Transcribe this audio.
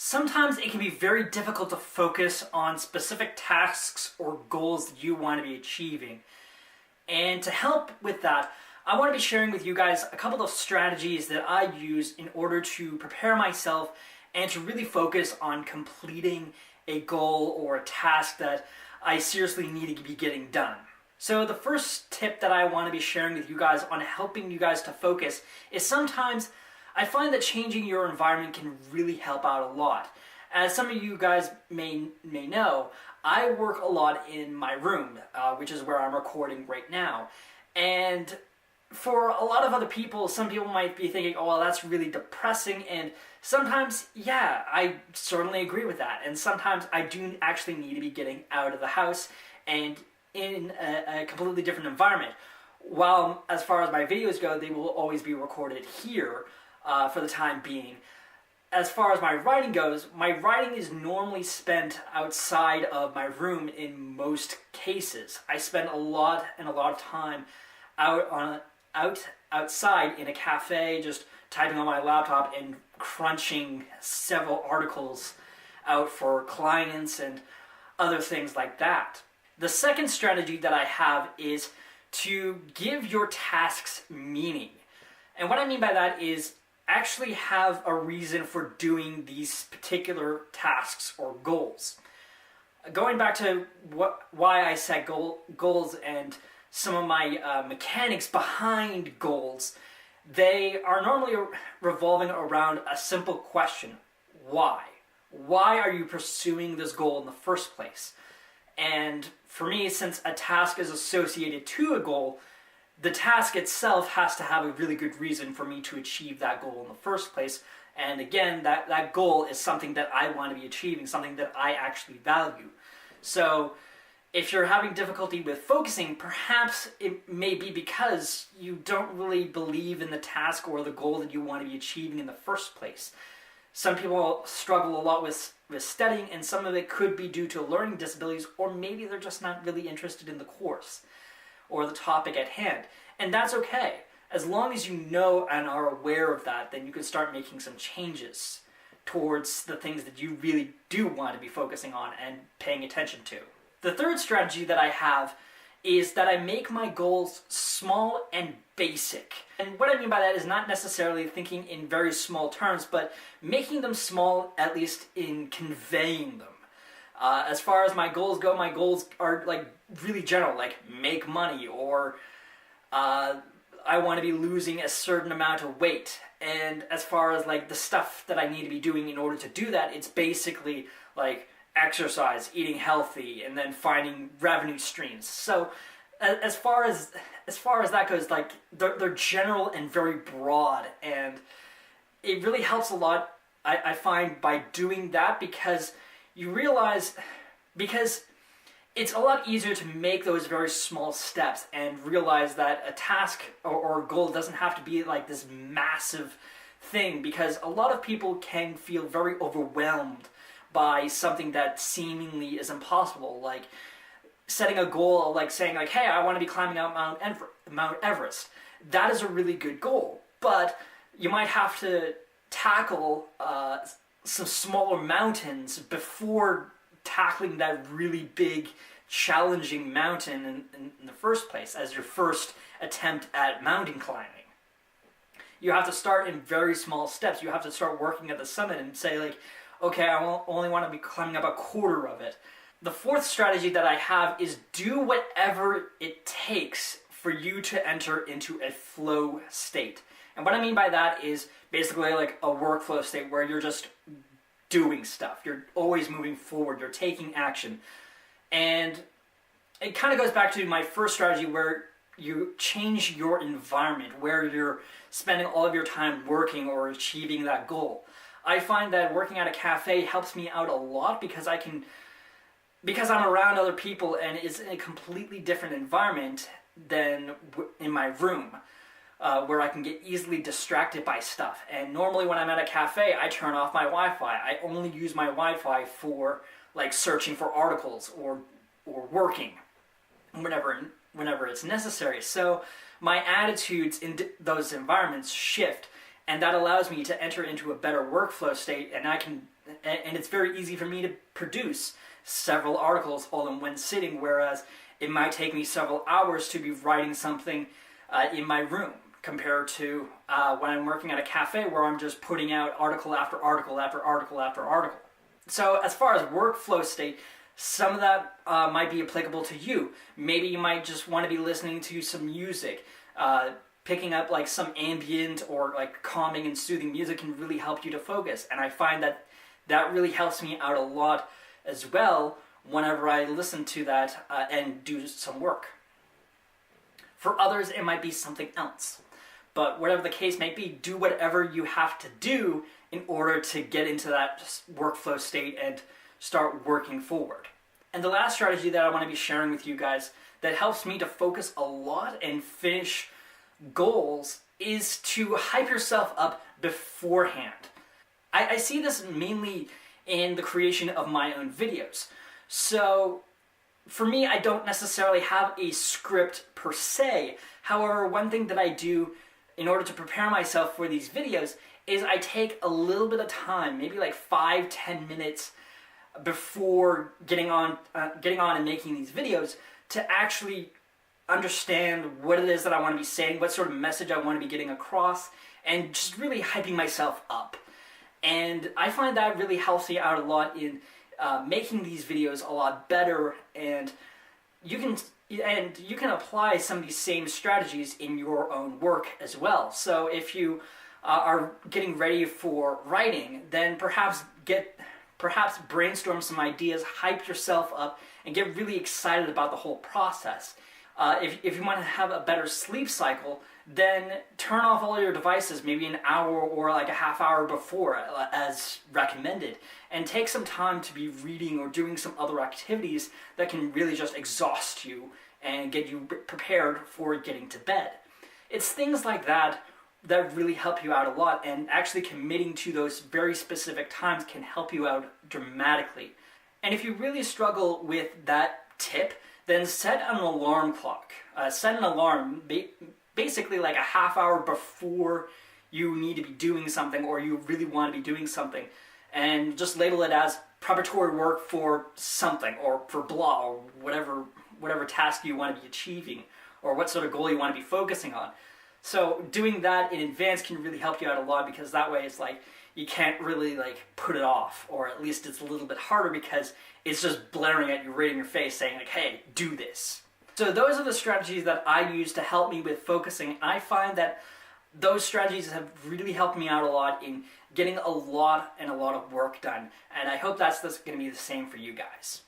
Sometimes it can be very difficult to focus on specific tasks or goals that you want to be achieving. And to help with that, I want to be sharing with you guys a couple of strategies that I use in order to prepare myself and to really focus on completing a goal or a task that I seriously need to be getting done. So the first tip that I want to be sharing with you guys on helping you guys to focus is sometimes I find that changing your environment can really help out a lot. As some of you guys may know, I work a lot in my room, which is where I'm recording right now. And for a lot of other people, some people might be thinking, oh, well, that's really depressing. And sometimes, yeah, I certainly agree with that. And sometimes I do actually need to be getting out of the house and in a completely different environment. While as far as my videos go, they will always be recorded here for the time being. As far as my writing goes, my writing is normally spent outside of my room in most cases. I spend a lot of time outside in a cafe, just typing on my laptop and crunching several articles out for clients and other things like that. The second strategy that I have is to give your tasks meaning. And what I mean by that is actually have a reason for doing these particular tasks or goals. Going back to why I set goals and some of my mechanics behind goals, they are normally revolving around a simple question: why? Why are you pursuing this goal in the first place? And for me, since a task is associated to a goal, the task itself has to have a really good reason for me to achieve that goal in the first place. And again, that goal is something that I want to be achieving, something that I actually value. So if you're having difficulty with focusing, perhaps it may be because you don't really believe in the task or the goal that you want to be achieving in the first place. Some people struggle a lot with studying, and some of it could be due to learning disabilities, or maybe they're just not really interested in the course or the topic at hand. And that's okay. As long as you know and are aware of that, then you can start making some changes towards the things that you really do want to be focusing on and paying attention to. The third strategy that I have is that I make my goals small and basic. And what I mean by that is not necessarily thinking in very small terms, but making them small, at least in conveying them. As far as my goals go, my goals are like really general, like make money, or I want to be losing a certain amount of weight. And as far as like the stuff that I need to be doing in order to do that, it's basically like exercise, eating healthy, and then finding revenue streams. So as far as that goes, like they're general and very broad, and it really helps a lot, I find, by doing that, because you realize, because it's a lot easier to make those very small steps and realize that a task or goal doesn't have to be like this massive thing, because a lot of people can feel very overwhelmed by something that seemingly is impossible, like setting a goal, like saying like, hey, I want to be climbing out Mount Everest. That is a really good goal, but you might have to tackle some smaller mountains before tackling that really big, challenging mountain in the first place as your first attempt at mountain climbing. You have to start in very small steps. You have to start working at the summit and say like, okay, I only want to be climbing up a quarter of it. The fourth strategy that I have is do whatever it takes for you to enter into a flow state. And what I mean by that is basically like a workflow state where you're just doing stuff. You're always moving forward. You're taking action. And it kind of goes back to my first strategy, where you change your environment, where you're spending all of your time working or achieving that goal. I find that working at a cafe helps me out a lot because I'm around other people, and it's in a completely different environment than in my room, where I can get easily distracted by stuff. And normally when I'm at a cafe, I turn off my Wi-Fi. I only use my Wi-Fi for like searching for articles or working whenever it's necessary. So my attitudes in those environments shift, and that allows me to enter into a better workflow state, and I can and it's very easy for me to produce several articles all in one sitting, whereas it might take me several hours to be writing something in my room compared to when I'm working at a cafe where I'm just putting out article after article after article after article. So as far as workflow state, some of that might be applicable to you. Maybe you might just want to be listening to some music. Picking up like some ambient or like calming and soothing music can really help you to focus. And I find that that really helps me out a lot as well whenever I listen to that and do some work. For others, it might be something else. But whatever the case may be, do whatever you have to do in order to get into that workflow state and start working forward. And the last strategy that I want to be sharing with you guys that helps me to focus a lot and finish goals is to hype yourself up beforehand. I see this mainly in the creation of my own videos. So for me, I don't necessarily have a script per se. However, one thing that I do in order to prepare myself for these videos is I take a little bit of time, maybe like 5-10 minutes before getting on and making these videos to actually understand what it is that I want to be saying, what sort of message I want to be getting across, and just really hyping myself up. And I find that really helps me out a lot in making these videos a lot better, and you can apply some of these same strategies in your own work as well. So if you are getting ready for writing, then perhaps brainstorm some ideas, hype yourself up, and get really excited about the whole process. If you want to have a better sleep cycle, then turn off all your devices maybe an hour or like a half hour before as recommended, and take some time to be reading or doing some other activities that can really just exhaust you and get you prepared for getting to bed. It's things like that that really help you out a lot, and actually committing to those very specific times can help you out dramatically. And if you really struggle with that tip, then set an alarm clock. Set an alarm basically like a half hour before you need to be doing something or you really want to be doing something, and just label it as preparatory work for something, or for blah, or whatever task you want to be achieving, or what sort of goal you want to be focusing on. So doing that in advance can really help you out a lot, because that way it's like you can't really like put it off, or at least it's a little bit harder because it's just blaring at you right in your face saying like, hey, do this. So those are the strategies that I use to help me with focusing. I find that those strategies have really helped me out a lot in getting a lot of work done, and I hope that's going to be the same for you guys.